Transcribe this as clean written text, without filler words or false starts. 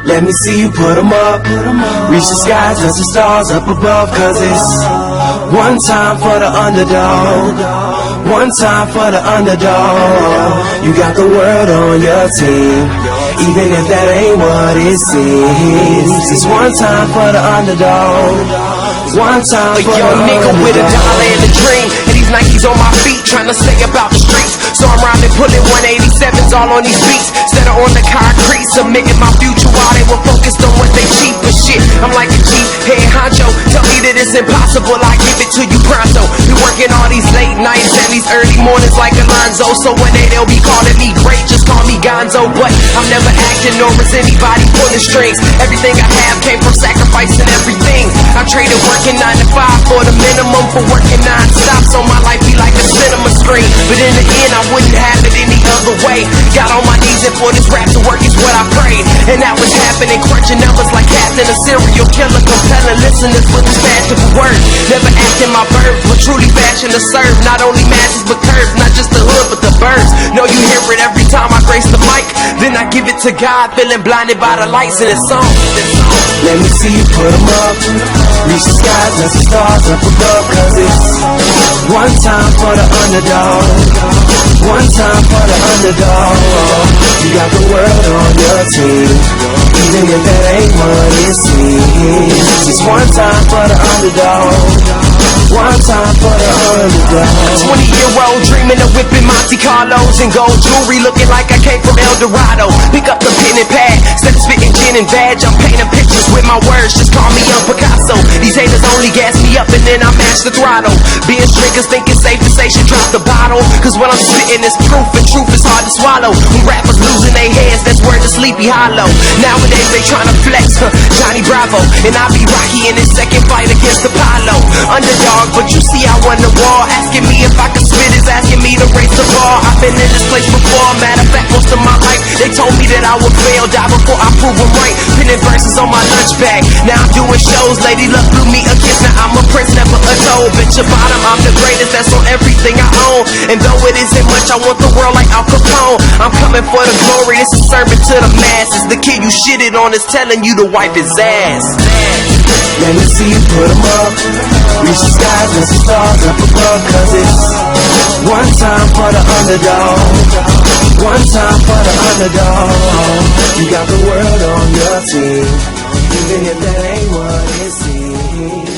Let me see you put 'em up. Reach the skies, touch the stars up above. Cause it's one time for the underdog. One time for the underdog. You got the world on your team, even if that ain't what it seems. It's one time for the underdog. One time for a young nigga with $1 and a dream, and these Nikes on my feet, trying to stay about the streets. So I'm rhyming, pulling 187s all on these beats, instead of on the concrete, submitting my future while they were focused on what they cheap. But shit, I'm like a chief head honcho. Tell me that it's impossible, I give it to you pronto. Been working all these late nights and these early mornings like Alonzo. So one day they'll be calling me great, just call me Gonzo. But I'm never acting nor is anybody pulling strings. Everything I have came from sacrificing everything. I traded working 9 to 5 for the minimum, for working non-stop, so my life be like a cinema screen. But in the end I wouldn't have it any other way. Got on my knees and for this rap to work is what I prayed, and that was happening. Crunching numbers like Captain, a serial killer, compelling listeners with his fashionable words. Never acting my verbs, but truly fashion to serve not only masses but curves, not just the hood but the birds. Know you hear it every time I grace the mic, then I give it to God, feeling blinded by the lights in this song. Let me see you put 'em up. Reach the skies, touch the stars up above. Cause it's one time for the underdog. One time for the underdog. You got the world on your team, even if that ain't what it seems. It's one time for the underdog. One time for the underdog. 20-year-old dreaming of whipping Monte Carlos and gold jewelry, looking like I came from El Dorado. Pick up the pen and pad, instead of spitting gin and vag, I'm painting pictures with my words, just call me Young Picasso. These haters only gas me up and then I mash the throttle. Being drinkers think it's safe to say should drop the bottle, cause what I'm spitting is proof, and truth is hard to swallow. When rappers losing their heads, that's word to Sleepy Hollow. Nowadays they tryna flex, Johnny Bravo, and I'll be Rocky in his second fight against Apollo. Underdog, but you see I won the war. Asking me if I could spit is asking me to race the bar. I've been in this place before, matter of fact most of my life. They told me that I would fail, die before I prove them right. Pinning verses on my lunch bag, now I'm doing shows. Lady Luck blew me a kiss, now I'm a prince, never a toad. Bitch your bottom, I'm the greatest, that's on everything I own. And though it isn't much, I want the world like Al Capone. I'm coming for the glory, this is serving to the masses. The kid you shitted on is telling you to wipe his ass. Let me see you put 'em up. Reach the skies, touch the stars up above. Cause it's one time for the underdog. One time for the underdog. You got the world on your team, even if that ain't what it seems.